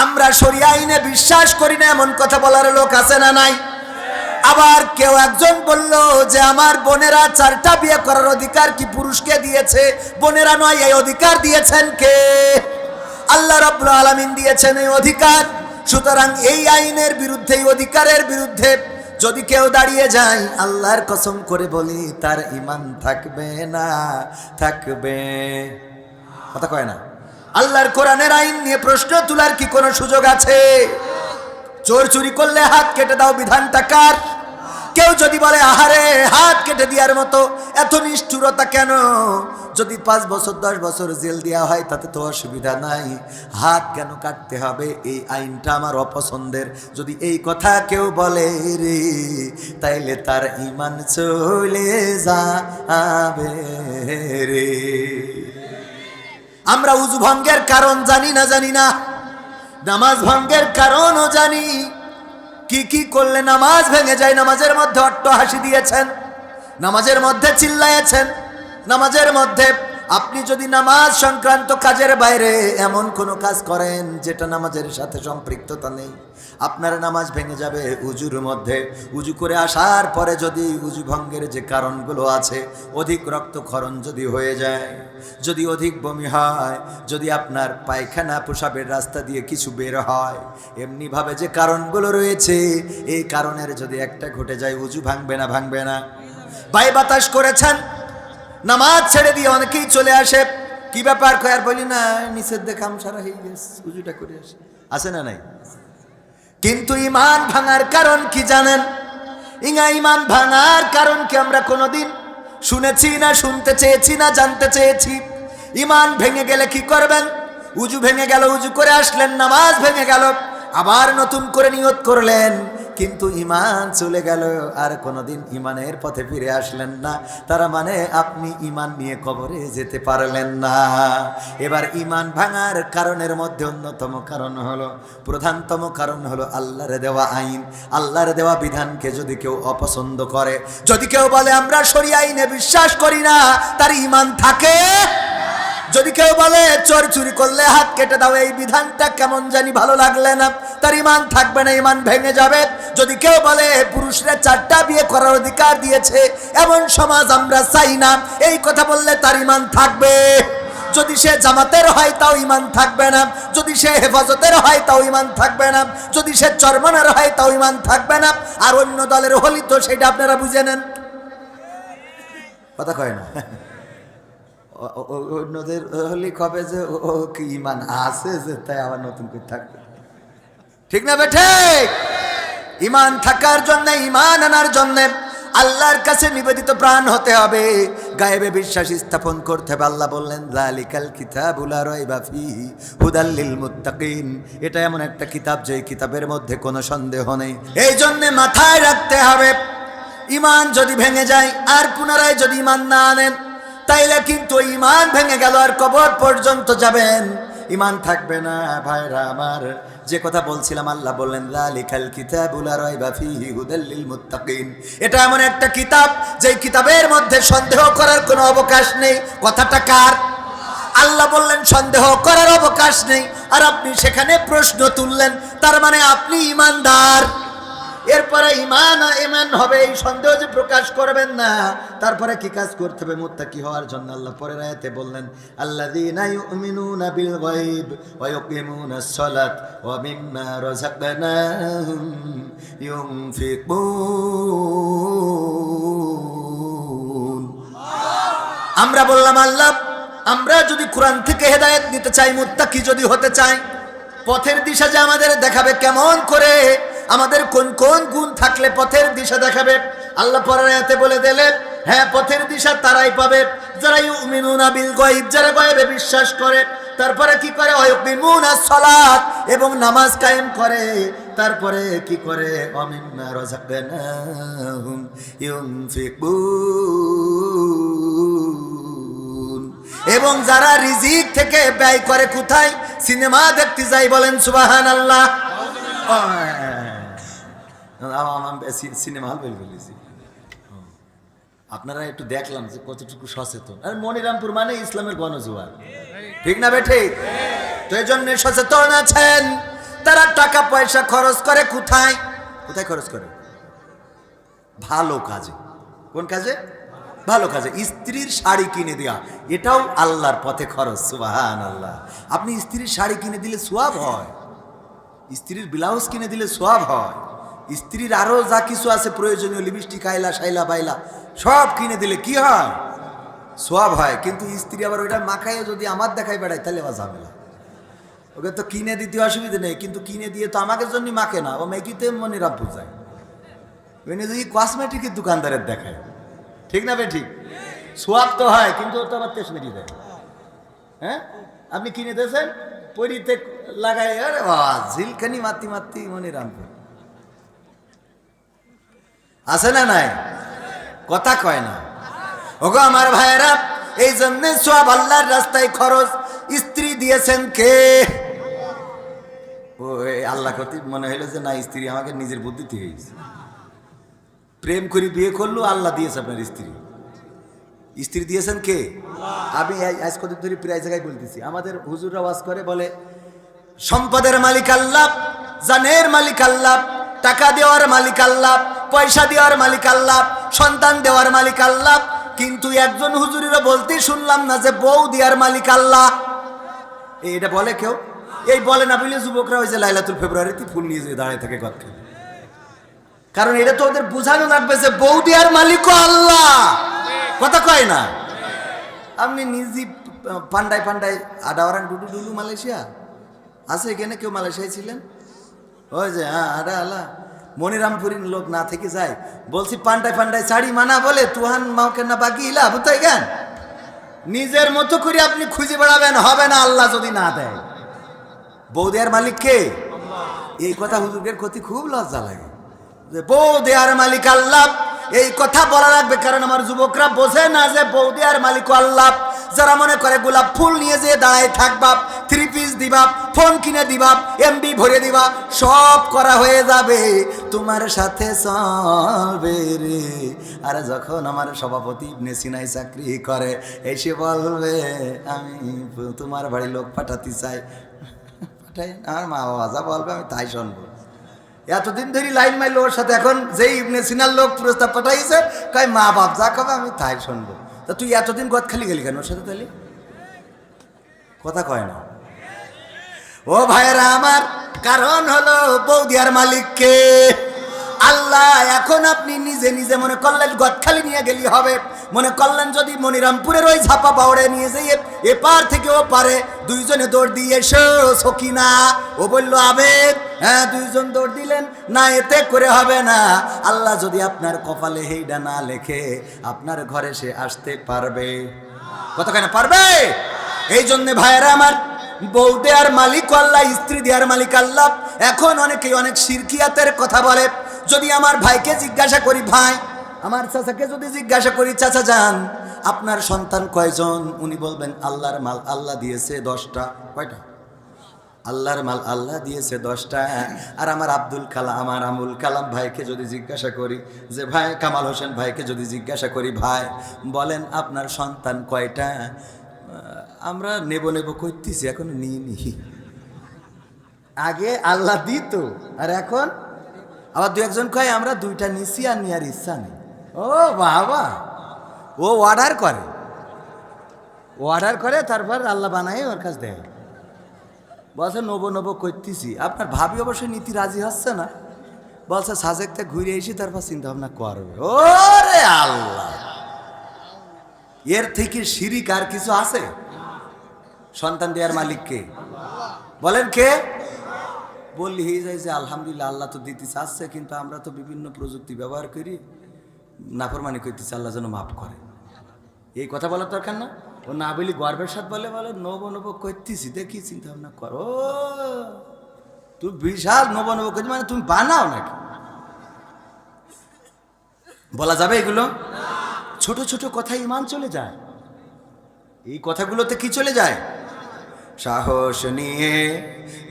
আমরা শরিয়া আইনে বিশ্বাস করি না এমন কথা বলার লোক আছে না নাই? আবার কেউ একজন বলল যে আমার বোনেরা 4টা বিয়ে করার অধিকার কি পুরুষকে দিয়েছে? বোনেরা নয়, এই অধিকার দিয়েছেন কে? আল্লাহ রাব্বুল আলামিন দিয়েছেন এই অধিকার। সুতরাং এই আইনের বিরুদ্ধে, এই অধিকারের বিরুদ্ধে যদি কেউ দাঁড়িয়ে যায়, আল্লাহর কসম করে বলি তার ঈমান থাকবে না। থাকবে, কথা কয় না। আল্লাহর কোরআনের আইন নিয়ে প্রশ্ন তোলার কি কোনো সুযোগ আছে? চোর চুরি করলে হাত কেটে দাও, বিধানটা কার? কেউ যদি বলে আহারে হাত কেটে দেওয়ার মতো এত নিষ্ঠুরতা কেন? যদি 5 বছর 10 বছর জেল দেওয়া হয় তাতে তো অসুবিধা নাই, হাত কেন কাটতে হবে? এই আইনটা আমার অপছন্দের। যদি এই কথা কেউ বলে রে, তাইলে তার ঈমান চলে যাবে রে। আমরা উযু ভঙ্গের কারণ জানি না, জানি না, নামাজ ভঙ্গের কারণও জানি। কি কি করলে নামাজ ভেঙে যায়? নামাজের মধ্যে অট্টহাসি দিয়েছেন, নামাজের মধ্যে চিল্লায়েছেন, নামাজের মধ্যে আপনি যদি নামাজ সংক্রান্ত কাজের বাইরে এমন কোনো কাজ করেন যেটা নামাজের সাথে সম্পৃক্ততা নেই, আপনার নামাজ ভেঙে যাবে। উজুর মধ্যে উজু করে আসার পরে যদি উজু ভঙ্গের যে কারণগুলো আছে, অধিক রক্তক্ষরণ যদি হয়ে যায়, যদি অধিক বমি হয়, যদি আপনার পায়খানা পেশাবের রাস্তা দিয়ে কিছু বের হয়, এমনিভাবে যে কারণগুলো রয়েছে, এই কারণের যদি একটা ঘটে যায়, উজু ভাঙবে না? ভাঙবে না? বাই বাতাস করেছেন, নামাজ ছেড়ে দিয়ে অনেকেই চলে আসে, কি ব্যাপার কয়ার বলি না, নিষেধ দেখাম সারা হয়ে গেছে, উজুটা করে আসে, আছে না নাই? কিন্তু ঈমান ভাঙার কারণ কি জানেন? ঈমান ভাঙার কারণ কি আমরা কোনোদিন শুনেছি না, শুনতে চেয়েছি না, জানতে চেয়েছি? ঈমান ভেঙে গেলে কি করবেন? উজু ভেঙে গেল, উজু করে আসলেন, নামাজ ভেঙে গেল, আবার নতুন করে নিয়ত করলেন, কিন্তু ঈমান চলে গেল, আর কোনোদিন ঈমানের পথে ফিরে আসলেন না। তার মানে আপনি ঈমান নিয়ে কবরে যেতে পারলেন না। এবার ঈমান ভাঙার কারণের মধ্যে অন্যতম কারণ হলো, প্রধানতম কারণ হলো আল্লাহর দেওয়া আইন, আল্লাহর দেওয়া বিধানকে যদি কেউ অপছন্দ করে, যদি কেউ বলে আমরা শরিয়া আইনে বিশ্বাস করি না, তার ঈমান থাকে? যদি কেউ বলে চোর চুরি করলে হাত কেটে দাও, এই বিধানটা কেমন জানি ভালো লাগলে না, তার ঈমান থাকবে না, ঈমান ভেঙে যাবে। যদি কেউ বলে পুরুষরা 4টা বিয়ে করার অধিকার দিয়েছে, এমন সমাজ আমরা চাই না, এই কথা বললে তার ঈমান থাকবে। যদি সে জামাতের হয় তাও ঈমান থাকবে না, যদি সে হেফাজতের হয় তাও ঈমান থাকবে না, যদি সে চরমনার হয় তাও ঈমান থাকবে না। আর অন্য দলের হলি তো সেটা আপনারা বুঝে নেন, কথা কয় না। অন্যদের হলি কবে যে ও কি ঈমান আছে যে তাই আবার নতুন করে থাকবে, ঠিক না বেঠে? ঈমান থাকার জন্য, ঈমান আনার জন্য আল্লাহর কাছে নিবেদিত প্রাণ হতে হবে, গায়েবে বিশ্বাস স্থাপন করতে হবে। আল্লাহ বললেন যালিকাল কিতাবু লা রাইবা ফীহি হুদাল লিল মুত্তাকিন, এটা এমন একটা কিতাব যে কিতাবের মধ্যে কোনো সন্দেহ নেই। এই জন্য মাথায় রাখতে হবে, ঈমান যদি ভেঙে যায় আর পুনরায় যদি ঈমান না আনেন, তাইলে কিন্তু ঈমান ভেঙে গেল, আর কবর পর্যন্ত যাবেন, ঈমান থাকবে না। ভাইরা আমার, যে কথা বলছিলাম, আল্লাহ বললেন যালিকাল কিতাবু লা রাইবা ফীহি হুদাল লিল মুত্তাকিন, এটা এমন একটা কিতাব যে কিতাবের মধ্যে সন্দেহ করার কোনো অবকাশ নেই। কথাটা কার? আল্লাহ বললেন সন্দেহ করার অবকাশ নেই, আর আপনি সেখানে প্রশ্ন তুললেন, তার মানে আপনি ঈমানদার। এরপরে ঈমান হবে, এই সন্দেহ যে প্রকাশ করবেন না। তারপরে কি কাজ করতে হবে মুত্তাকি হওয়ার জন্য? আল্লাহ পরের আয়াতে বললেন আল্লাযীনা ইউমিনুনা বিল গায়ব ওয়া ইউকিমুনাস সালাত ওয়া মিম্মা রাযাকনাহুম ইউনফিকুন। আমরা বললাম আল্লাহ, আমরা যদি কোরআন থেকে হেদায়েত নিতে চাই, মুত্তাকি যদি হতে চাই, পথের দিশা যে আমাদের দেখাবে কেমন করে, আমাদের কোন কোন গুণ থাকলে পথের দিশা দেখাবে, আল্লাহ পরের আয়াতে বলে দিলেন, হ্যাঁ পথের দিশা তারাই পাবে যারা ইউমিনুনা বিল গায়ব, যারা গায়বে বিশ্বাস করে। তারপরে কি করে? ওয়া ইউকিমুনাস সালাত, এবং নামাজ কায়েম করে। তারপরে কি করে? ওয়া মিম্মা রাযাকনাহুম ইউনফিকুন, এবং যারা রিজিক থেকে ব্যয় করে কোথায়? সিনেমা দেখতে যাই, বলেন সুবহানাল্লাহ। সিনেমা হল বলেছি, আপনারা একটু দেখলাম যে কতটুকু সচেতন। আর মনিরামপুর মানে ইসলামের গণজোয়ার, ঠিক না বেঠে? তো এই জন্য সচেতন আছেন, টাকা পয়সা খরচ করে কোথায়? কোথায় খরচ করে? ভালো কাজে। কোন কাজে? ভালো কাজে। স্ত্রীর শাড়ি কিনে দেওয়া, এটাও আল্লাহর পথে খরচ। সুবহানাল্লাহ। আপনি স্ত্রীর শাড়ি কিনে দিলে সওয়াব হয়, স্ত্রীর ব্লাউজ কিনে দিলে সওয়াব হয়, স্ত্রীর আরো যা কিছু আছে প্রয়োজনীয় লিপস্টিক, আইলা, শাইলা, বাইলা সব কিনে দিলে কি হয়? সওয়াব হয়। কিন্তু স্ত্রী আবার ওইটা মাখাইয়ে যদি আমার দেখাই বেড়ায় তাহলে আবার ঝামেলা। ওকে তো কিনে দিতে অসুবিধা নেই, কিন্তু কিনে দিয়ে তো আমাকে জন্য মাখে না, ও মেকিতে মনে রাব বুঝায়। ওই যদি কসমেটিকের দোকানদারের দেখায়, ঠিক না বে ঠিক? সোয়াব তো হয়, কিন্তু ও তো আবার তেজ মেরিয়ে দেয়। হ্যাঁ, আপনি কিনে দিয়েছেন পরিতে লাগাই, আরে বাবা ঝিলখানি মাতি মাতি মনে রামপুর আছে না নাই? কথা কয় না। ওগো আমার ভাইয়েরা, এই জন্য সোয়াব আল্লাহর রাস্তায় খরচ। স্ত্রী দিয়েছেন কে? ও আল্লাহ কতি মনে হইলো যে না, স্ত্রী আমাকে নিজের বুদ্ধিতে হয়েছে, প্রেম করে বিয়ে করলো, আল্লাহ দিয়েছে আপনার স্ত্রী। স্ত্রী দিয়েছেন কে? আমি আজ কদিন ধরে প্রায় জায়গায় বলতেছি, আমাদের হুজুররা ওয়াজ করে বলে সম্পদের মালিক আল্লাহ, জানের মালিক আল্লাহ, টাকা দেওয়ার মালিক আল্লাহ, পয়সা দেওয়ার মালিক আল্লাহ, সন্তান দেওয়ার মালিক আল্লাহ। কিন্তু একজন হুজুরেরও বলতে শুনলাম না যে বউ দেওয়ার মালিক আল্লাহ। এটা বলে কেউ? এই বলে না বলে যুবকরা ওই যে লাইলাতুল ফেব্রুয়ারিতে ফুল নিয়ে যেয়ে দাঁড়িয়ে থাকে গদকে। কারণ এটা তো ওদের বোঝানো লাগবে যে বউ দেওয়ার মালিকও আল্লাহ। কথা কয় না? আপনি নিজে পান্ডায় পান্ডায় আডাওয়ারান ডুডু ডুলু মালয়েশিয়া আছে, এখানে কেউ মালয়েশিয়ায় ছিলেন? ওই যে হ্যাঁ আডা আল্লাহ মনিরামপুরীর লোক না থেকে যায়, বলছি পান্ডায় পান্ডায় শাড়ি মানা বলে তুহান মাওকে না বাকি ইলা বুঝতে জ্ঞান নিজের মতো করে আপনি খুঁজে বেড়াবেন, হবে না আল্লাহ যদি না দেয়। বউ দেয়ার মালিক কে? এই কথা হুজুরের ক্ষতি খুব লজ্জা লাগে যে বউ দেয়ার মালিক আল্লাহ। এই কথা বলা লাগবে, কারণ আমার যুবকরা বোঝে না যে বউ দেয়ার মালিক আল্লাহ। যারা মনে করে গোলাপ ফুল নিয়ে যেয়ে দাঁড়ায় থাকবা, 3 পিস দিবা, ফোন কিনে দিবা, এমবি ভরে দিবা, সব করা হয়ে যাবে, তোমার সাথে চলবে রে। আর যখন আমার সভাপতি ইবনে সিনাই চাকরি করে এসে বলবে আমি তোমার বাড়ি লোক পাঠাতে চাই, পাঠাই, আমার মা বাবা যা বলবে আমি তাই শুনবো। এতদিন ধরে লাইন মাইল ওর সাথে, এখন যেই ইবনে সিনার লোক প্রস্তাব পাঠাইছে কয় মা বাপ যা কবে আমি তাই শুনবো। তা তুই এতদিন গদ খালি গেলি কেন ওর সাথে? তাহলে কথা কয় না। ও ভাইয়েরা আমার, কারণ হলো বউ দেওয়ার মালিককে আল্লাহ। এখন আপনি নিজে নিজে মনে করলেন গদখালি নিয়ে গেলি হবে, মনে করলেন যদি মনিরামপুরের ওই ঝাপা বাউড়ে নিয়ে যাই এপার থেকে ও পারে, দুইজনে দৌড় দিয়ে এসো সকিনা, ও বললো আবেদ, হ্যাঁ দুইজন দৌড় দিলেন না, এতে করে হবে না। আল্লাহ যদি আপনার কপালে হেইডা না লেখে আপনার ঘরে সে আসতে পারবে? কতখানি পারবে? এই জন্যে ভাইয়েরা আমার, বউ দেয়ার মালিক আল্লাহ, স্ত্রী দেয়ার মালিক আল্লাহ। এখন অনেকেই অনেক শিরকিয়াতের কথা বলে। যদি আমার ভাইকে জিজ্ঞাসা করি, ভাই আমার চাচাকে যদি জিজ্ঞাসা করি, চাচা যান আপনার সন্তান কয়জন? উনি বলবেন আল্লাহর মাল আল্লাহ দিয়েছে 10টা। কয়টা? আল্লাহর মাল আল্লাহ দিয়েছে 10টা। আর আমার আব্দুল কালাম, আমার আমুল কালাম ভাইকে যদি জিজ্ঞাসা করি যে ভাই, কামাল হোসেন ভাইকে যদি জিজ্ঞাসা করি, ভাই বলেন আপনার সন্তান কয়টা? আমরা নেব নেব করতেছি, এখন নিইনি। আগে আল্লাহ দিত, আর এখন আবার 2-1জন কয় আমরা 2টা নিছি আর নেওয়ার ইচ্ছা নেই। ও বাবা, ও অর্ডার করে তারপর আল্লাহ বানায় ওর কাছে দেয়, বলছে নবো নবো করতেছি। আপনার ভাবি অবশ্যই নীতি রাজি হচ্ছে না, বলছে সাজেকটা ঘুরে এসে তারপর চিন্তা ভাবনা করবে। ওরে আল্লাহ, এর থেকে শিরিক আর কিছু আছে? সন্তান দেওয়ার মালিক কে? বলেন কে? বললি হয়ে যায় যে আলহামদুলিল্লাহ আল্লাহ তো দিতে চাচ্ছে, কিন্তু আমরা তো বিভিন্ন প্রযুক্তি ব্যবহার করি, নাফরমানি করতেছি, আল্লাহ যেন মাফ করে। এই কথা বলার দরকার না? ও না বলি গর্বের সাথে বলে নবো নবো করতেছি, দেখি চিন্তা ভাবনা করো। তুমি বিশাল নবো নবো করছি মানে তুমি বানাও নাকি? বলা যাবে এগুলো? ছোট ছোট কথা ইমান চলে যায়। এই কথাগুলোতে কি চলে যায়? সাহস নিয়ে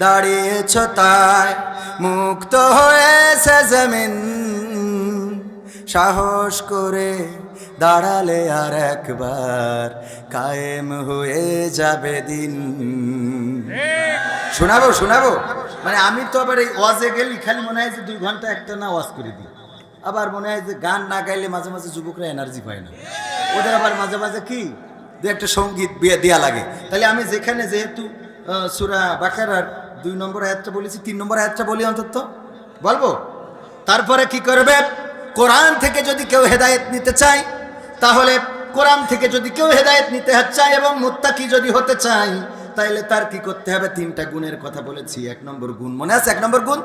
দাঁড়িয়েছ তাই মুক্ত হয়েছে জমিন, সাহস করে দাঁড়ালে আর একবার কায়েম হয়ে যাবে দিন। শোনাবো শোনাবো, মানে আমি তো আবার এই ওয়াজে গেলি খালি মনে হয় যে 2 ঘন্টা একটা না ওয়াজ করে দিই, আবার মনে হয় যে গান না গাইলে মাঝে মাঝে যুবকরা এনার্জি পায় না, ওদের আবার মাঝে মাঝে কি দু একটা সঙ্গীত দেয়া লাগে। তাহলে আমি যেখানে যেহেতু সূরা বাকারার 2 নম্বর আয়াতটা বলেছি, 3 নম্বর আয়াতটা বলি অন্তত বলবো। তারপরে কি করবে, কোরআন থেকে যদি কেউ হেদায়েত নিতে চায়, তাহলে কোরআন থেকে যদি কেউ হেদায়েত নিতে চায় এবং মুত্তাকি যদি হতে চায়, তাইলে তার কি করতে হবে? 3টা গুণের কথা বলেছি। 1 নম্বর গুণ মনে আছে? 1 নম্বর গুণ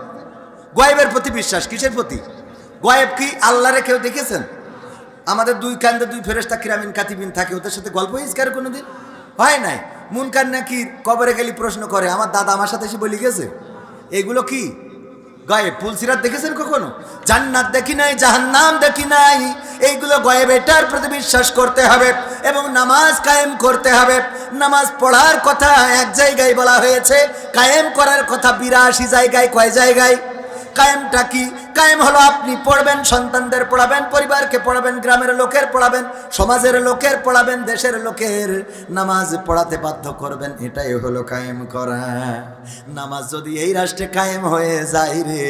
গায়েবের প্রতি বিশ্বাস। কিসের প্রতি? গায়েব কি? আল্লাহরে কেউ দেখেছেন? আমাদের 2 কান্দে 2 ফেরেশতা কিরামিন কাতিবিন থাকে, ওদের সাথে গল্প ইজকার কোনোদিন হয় নাই? মুনকার নাকির কবরে গেলি প্রশ্ন করে, আমার দাদা আমার সাথে এসে বলি গেছে। এগুলো কি গায়েব? ফুলসিরাত দেখেছেন কখনো? জান্নাত দেখি নাই, জাহান্নাম দেখি নাই, এইগুলো গায়েব। এটার প্রতি বিশ্বাস করতে হবে এবং নামাজ কায়েম করতে হবে। নামাজ পড়ার কথা এক জায়গায় বলা হয়েছে, কায়েম করার কথা 82 জায়গায়। কয় জায়গায়? কায়েমটা কি? কায়েম হলো আপনি পড়বেন, সন্তানদের পড়াবেন, পরিবারকে পড়াবেন, গ্রামের লোকের পড়াবেন, সমাজের লোকের পড়াবেন, দেশের লোকের নামাজ পড়াতে বাধ্য করবেন, এটাই হলো কায়েম করা। নামাজ যদি এই রাষ্ট্রে কায়েম হয়ে যায় রে,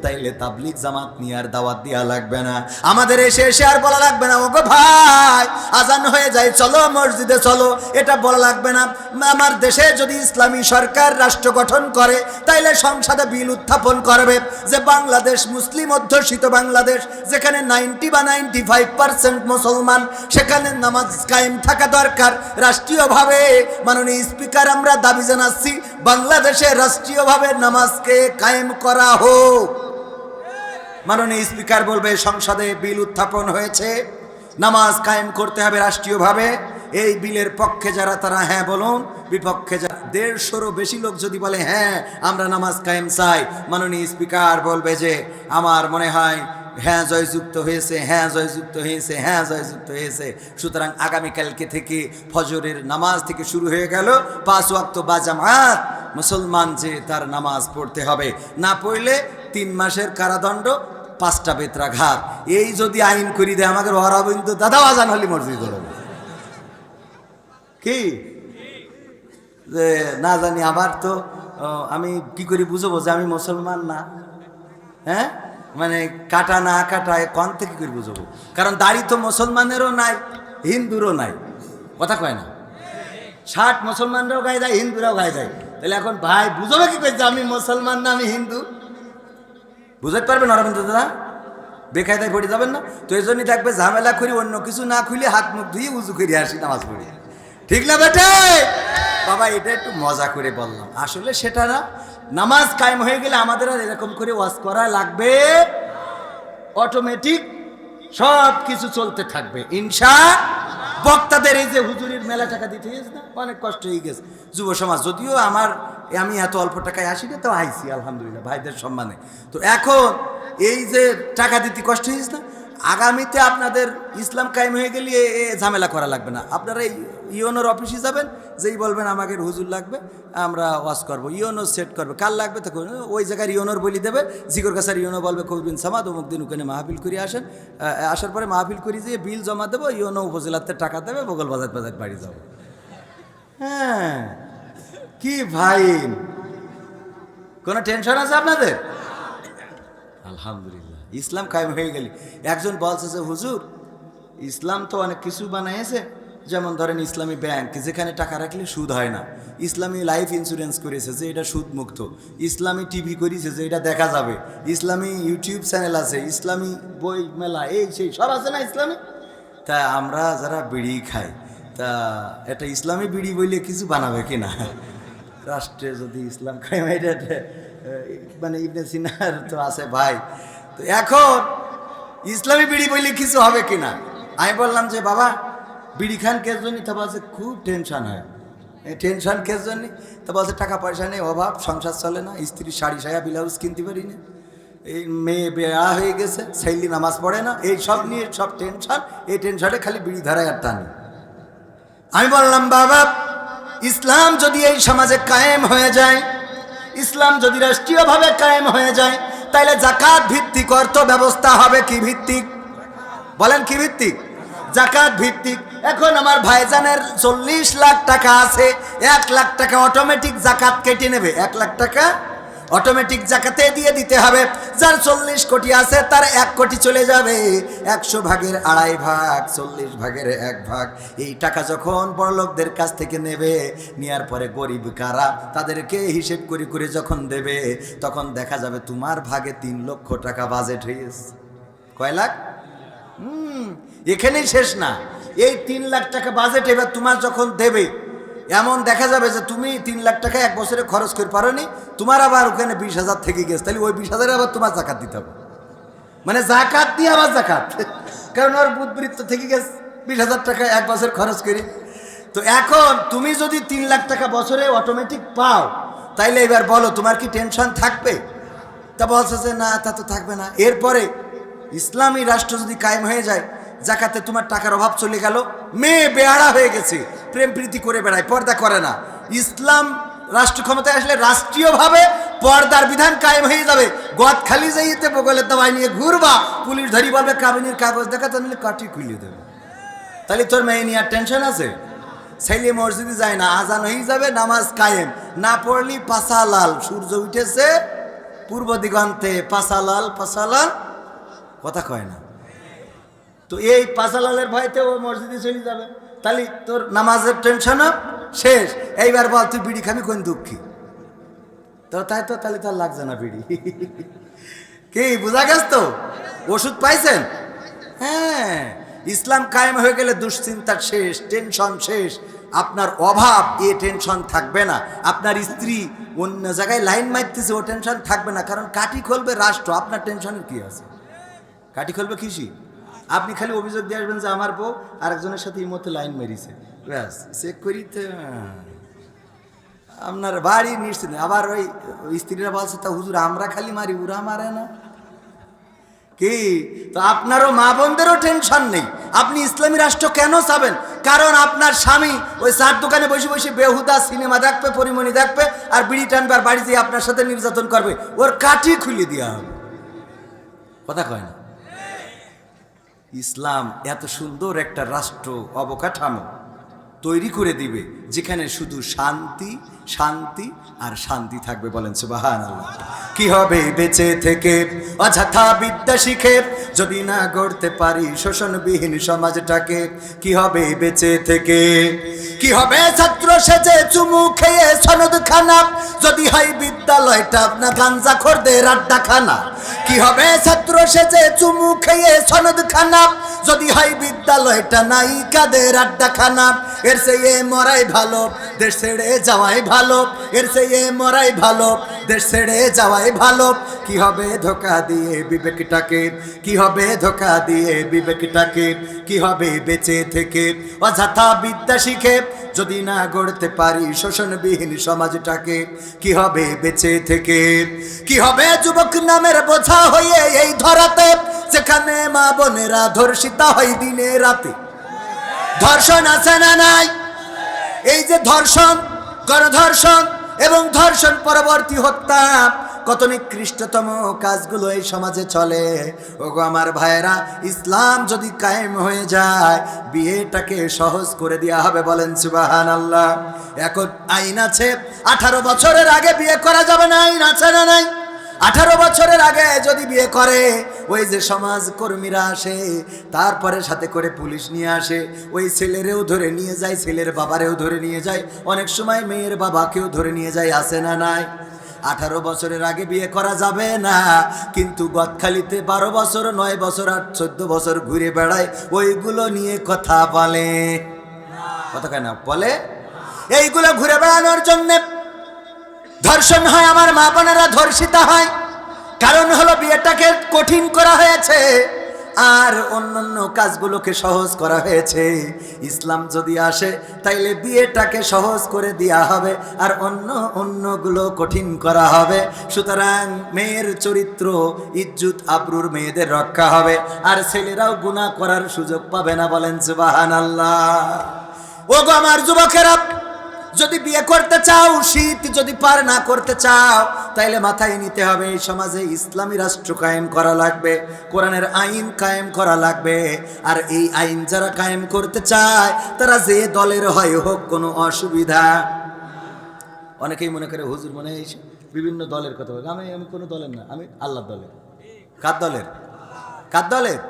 তাইলে তাবলিগ জামাত নিয়ে আর দাওয়াত দেওয়া লাগবে না। আমাদের এসে এসে আর বলা লাগবে না, ওগো ভাই আজান হয়ে যায় চলো মসজিদে চলো, এটা বলা লাগবে না। আমার দেশে যদি ইসলামী সরকার রাষ্ট্র গঠন করে, তাইলে সংসদে বিল উত্থাপন করবে যে বাংলাদেশ মুসলিম অধ্যুষিত বাংলাদেশ, যেখানে 90 বা 95% মুসলমান, সেখানে নামাজ কায়েম থাকা দরকার রাষ্ট্রীয়ভাবে। মাননীয় স্পিকার, আমরা দাবি জানাচ্ছি বাংলাদেশে রাষ্ট্রীয়ভাবে নামাজকে কায়েম করা হোক। মাননীয় স্পিকার বলবে সংসদে বিল উত্থাপন হয়েছে, নামাজ কায়েম করতে হবে রাষ্ট্রীয়ভাবে। এই বিলের পক্ষে যারা তারা হ্যাঁ বলুন, বিপক্ষে যারা 150-এরও বেশি লোক যদি বলে হ্যাঁ আমরা নামাজ কায়েম চাই, মাননীয় স্পিকার বলবে যে আমার মনে হয় হ্যাঁ জয়যুক্ত হয়েছে, হ্যাঁ জয়যুক্ত হয়েছে, হ্যাঁ জয়যুক্ত হয়েছে। সুতরাং আগামীকালকে থেকে ফজরের নামাজ থেকে শুরু হয়ে গেল 5 ওয়াক্ত বা জামাত মুসলমান যে তার নামাজ পড়তে হবে, না পড়লে 3 মাসের কারাদণ্ড, 5টা বেত্রাঘাত। এই যদি আইন করি দেয় আমাদের অরবিন্দ দাদা আজান হলি মসজিদ ধরবে কি যে না জানি। আবার তো আমি কি করি বুঝবো যে আমি মুসলমান না? হ্যাঁ, মানে কাটা না কাটা কোন থেকে করে বুঝবো? কারণ দাড়ি তো মুসলমানেরও নাই, হিন্দুরও নাই, কথা কয় না। 60 মুসলমানরাও গায়ে দেয়, হিন্দুরাও গায়ে দেয়। তাহলে এখন ভাই বুঝবে কি করে যে আমি মুসলমান না আমি হিন্দু? বুঝতে পারবেন অরবিন্দ দাদা? বেকায়দায় পড়ে যাবেন না তো। এই জন্যই দেখবে ঝামেলা করি, অন্য কিছু না খুলে হাত মুখ ধুয়ে উজু করে আসি নামাজ পড়ি, ঠিক না বেটে? বাবা এটা একটু মজা করে বললাম, আসলে সেটা না। নামাজ কায়েম হয়ে গেলে আমাদের আর এরকম করে ওয়াজ করা লাগবে, অটোমেটিক সব কিছু চলতে থাকবে ইনশাআল্লাহ। বক্তাদের এই যে হুজুরির মেলা টাকা দিতে গেছে না, অনেক কষ্ট হয়ে গেছে যুব সমাজ। যদিও আমি এত অল্প টাকায় আসি না, তো আইসি আলহামদুলিল্লাহ ভাইদের সম্মানে। তো এখন এই যে টাকা দিতে কষ্ট হয়েছে না, আগামীতে আপনাদের ইসলাম কায়েম হয়ে গেলে ঝামেলা করা লাগবে না। আপনারা ইউনোর অফিসে যাবেন, যেই বলবেন আমাকে হুজুর লাগবে, আমরা ওয়াজ করবো, ইউনো সেট করবে, কাল লাগবে তো ওই জায়গায় ইউনোর বলি দেবে, জিকর কাছার ইউনো বলবে কবিন সামাদ অমুক দিন ওখানে মাহফিল করে আসেন, আসার পরে মাহফিল করি যে বিল জমা দেবো, ইউনো উপজেলাতে টাকা দেবে, বগল বাজার বাজার বাড়ি যাবো। হ্যাঁ কি ভাই, কোনো টেনশন আছে আপনাদের? আলহামদুলিল্লাহ ইসলাম কায়েম হয়ে গেলে। একজন বলছে যে হুজুর ইসলাম তো অনেক কিছু বানাইছে, যেমন ধরেন ইসলামী ব্যাংক যেখানে টাকা রাখলে সুদ হয় না, ইসলামী লাইফ ইন্স্যুরেন্স করেছে যে এটা সুদ মুক্ত, ইসলামী টিভি করেছে যে এটা দেখা যাবে, ইসলামী ইউটিউব চ্যানেল আছে, ইসলামী বই মেলা এই সেই সব আছে না ইসলামী। তা আমরা যারা বিড়ি খাই, তা এটা ইসলামী বিড়ি বললে কিছু বানাবে কিনা? রাষ্ট্রে যদি ইসলাম খাই, এটা মানে ইবনে সিনার তো আছে ভাই। তো এখন ইসলামী বিড়ি বললে কিছু হবে কিনা? আমি বললাম যে বাবা বিড়ি খান কেস জন্য? তা বলছে খুব টেনশন হয়। টেনশন কেস জন্য? তা বলছে টাকা পয়সা নেই, অভাব, সংসার চলে না, স্ত্রী শাড়ি সায়া ব্লাউজ কিনতে পারি না, এই মেয়ে বেয়া হয়ে গেছে, ছেলে নামাজ পড়ে না, এই সব নিয়ে সব টেনশন। এই টেনশনে খালি বিড়ি ধরায় আর টানি। আমি বললাম বাবা ইসলাম যদি এই সমাজে কায়েম হয়ে যায়, ইসলাম যদি রাষ্ট্রীয়ভাবে কায়েম হয়ে যায়, তাইলে যাকাত ভিত্তিক অর্থ ব্যবস্থা হবে। কি ভিত্তিক বলেন? কি ভিত্তিক? জাকাত ভিত্তিক। এখন আমার ভাইজানের 40 লাখ টাকা আছে, 1 লাখ টাকা অটোমেটিক জাকাত কেটে নেবে, 1 লাখ টাকা অটোমেটিক জাকাতে দিয়ে দিতে হবে। যার 40 কোটি আছে তার 1 কোটি চলে যাবে, 100 ভাগের 2.5 ভাগ, 40 ভাগের 1 ভাগ। এই টাকা যখন বড়লোকদের কাছ থেকে নেবে, নেওয়ার পরে গরিব কারা তাদেরকে হিসেব করে করে যখন দেবে, তখন দেখা যাবে তোমার ভাগে 3 লক্ষ টাকা বাজেট হয়েছে। কয় লাখ? এখানেই শেষ না, এই 3 লাখ টাকা বাজেট এবার তোমার যখন দেবে, এমন দেখা যাবে যে তুমি 3 লাখ টাকা 1 বছরে খরচ করে পারোনি, তোমার আবার ওখানে 20,000 থেকে গেছে, তাহলে ওই 20,000 আবার তোমার জাকাত দিতে হবে। মানে জাকাত দিয়ে আবার জাকাত, কারণ ওর বুদ্ধবৃত্ত থেকে গেছে 20,000 টাকা 1 বছর খরচ করি। তো এখন তুমি যদি 3 লাখ টাকা বছরে অটোমেটিক পাও, তাইলে এবার বলো তোমার কি টেনশন থাকবে? তা বলছে যে না, তা তো থাকবে না। এরপরে ইসলামী রাষ্ট্র যদি কায়েম হয়ে যায়, জাকাতে তোমার টাকার অভাব চলে গেল, মেয়ে বেহারা হয়ে গেছে, প্রেম প্রীতি করে বেড়ায়, পর্দা করে না, ইসলাম রাষ্ট্র ক্ষমতায় আসলে রাষ্ট্রীয়ভাবে পর্দার বিধান কায়েম হয়ে যাবে। গদ খালি যাইতে বগলের দাবাই নিয়ে ঘুরবা, পুলিশ ধরি বলবে কাবিনীর কাগজ দেখাতে, নিলে কাটি খুলিয়ে দেবে। তাহলে তোর মেয়ে নিয়ে আর টেনশন আছে? ছেলে মসজিদে যায় না, আজান হয়ে যাবে, নামাজ কায়েম না পড়লি পাশা লাল, সূর্য উঠেছে পূর্ব দিগন্তে, পাশা লাল, পাশা লাল, কথা কয় না। তো এই পাশালালের ভয়তে ও মসজিদে চলে যাবে, তাহলে তোর নামাজের টেনশনও শেষ। এইবার বল তুই বিড়ি খাবি কোন দুঃখী? তো তাই তো, তাহলে তো আর লাগছে না বিড়ি। কি বোঝা গেছ তো? ওষুধ পাইছেন? হ্যাঁ, ইসলাম কায়েম হয়ে গেলে দুশ্চিন্তার শেষ, টেনশন শেষ, আপনার অভাব এ টেনশন থাকবে না। আপনার স্ত্রী অন্য জায়গায় লাইন মারতেছে, ও টেনশন থাকবে না, কারণ কাঠি খুলবে রাষ্ট্র। আপনার টেনশনের কি আছে? কাঠি খুলবে কৃষি। আপনি খালি অভিযোগ দিয়ে আসবেন যে আমার বউ আরেকজনের সাথে এই মতো লাইন মেরিছে, ব্যাস চেক করিতে আপনার বাড়ি নিশ্চিত। আবার ওই স্ত্রীরা বলছে তা হুজুর আমরা খালি মারি, ওরা মারে না কি? তো আপনারও মা বোনদেরও টেনশন নেই। আপনি ইসলামী রাষ্ট্র কেন চাবেন? কারণ আপনার স্বামী ওই চার দোকানে বসে বসে বেহুদা সিনেমা দেখবে, পরিমণি দেখবে, আর বিড়ি টানবে, আর বাড়ি যেয়ে আপনার সাথে নির্যাতন করবে, ওর কাঠি খুলে দেওয়া হবে। কথা কয় না? ইসলাম এত সুন্দর একটা রাষ্ট্র অবকাঠামো তৈরি করে দিবে, যেখানে শুধু শান্তি, শান্তি আর শান্তি থাকবে। বলেন সুবহানাল্লাহ। কি হবে বেঁচে থেকে অযথা বিদ্যা শিখে, যদি না গড়তে পারি শোষণবিহীন সমাজটাকে? কি হবে বেঁচে থেকে? কি হবে ছাত্র সেজে চুমু খেয়ে সনদ খানা, যদি হয় বিদ্যালয়টা আপনার গাঞ্জাখোরদের আড্ডাখানা? কি হবে ছাত্র সেজে চুমু খেয়ে সনদ খানা, যদি হয় বিদ্যালয়টা নায়িকাদের আড্ডাখানা? এর চেয়ে মরাই ভালো, দেশ ছেড়ে যাওয়াই ভালো, এর চেয়ে মরাই ভালো, দেশ ছেড়ে যাওয়াই ভালো। কি হবে ধোকা দিয়ে বিবেকটাকে? কি হবে ধোকা দিয়ে বিবেকটাকে? কি হবে বেঁচে থেকে অযথা বিদ্যা শিখে, যদি না গড়তে পারি শোষণবিহীন সমাজটাকে? কি হবে বেঁচে থেকে? কি হবে যুবক নামের বোঝা হয়ে এই ধরাতে, যেখানে মা বোনেরা ধর্ষিতা হয় দিনে রাতে? ধর্ষণ আছে না নাই? এই যে ধর্ষণ, গণধর্ষণ এবং ধর্ষণ পরবর্তী হত্যা, কত নিকৃষ্টতম কাজগুলো এই সমাজে চলে। ওগো আমার ভাইয়েরা, ইসলাম যদি কায়েম হয়ে যায়, বিয়েটাকে সহজ করে দেওয়া হবে। বলেন সুবহানাল্লাহ। এখন আইন আছে 18 বছরের আগে বিয়ে করা যাবে না, আইন আছে না নাই? 18 বছরের আগে যদি বিয়ে করে, ওই যে সমাজ কর্মীরা আসে, তারপরে সাথে করে পুলিশ নিয়ে আসে, ওই ছেলেরেও ধরে নিয়ে যায়, ছেলের বাবারেও ধরে নিয়ে যায়, অনেক সময় মেয়ের বাবাকেও ধরে নিয়ে যায়, আছে না নাই? 18 বছরের আগে বিয়ে করা যাবে না, কিন্তু গদখালিতে 12 বছর, 9 বছর আর 14 বছর ঘুরে বেড়ায়, ওইগুলো নিয়ে কথা বলে। কথা কেন বলে? এইগুলো ঘুরে বেড়ানোর জন্য ধর্ষণ হয়, আমার মা বোনেরা ধর্ষিতা হয়। কারণ হলো বিয়েটাকে কঠিন করা হয়েছে আর অন্যান্য কাজগুলোকে সহজ করা হয়েছে। ইসলাম যদি আসে, তাইলে বিয়েটাকে সহজ করে দেওয়া হবে আর অন্যগুলো কঠিন করা হবে। সুতরাং মেয়ের চরিত্র, ইজ্জত আবরুর মেয়েদের রক্ষা হবে, আর ছেলেরাও গুনাহ করার সুযোগ পাবে না। বলেন সুবহানাল্লাহ। ওগো আমার যুবকেরা, যদি বিয়ে করতে চাও, শীত যদি পার না করতে চাও, তাইলে মাথায় নিতে হবে এই সমাজে ইসলামী রাষ্ট্র কায়েম করা লাগবে, কোরআনের আইন কায়েম করা লাগবে। আর এই আইন যারা কায়েম করতে চায় তারা যে দলের হয় হোক, কোনো অসুবিধা। অনেকেই মনে করে হুজুর মনে হয় বিভিন্ন দলের কথা বলে। আমি কোনো দলের না, আমি আল্লাহর দলের। কার দলের? কার দলের?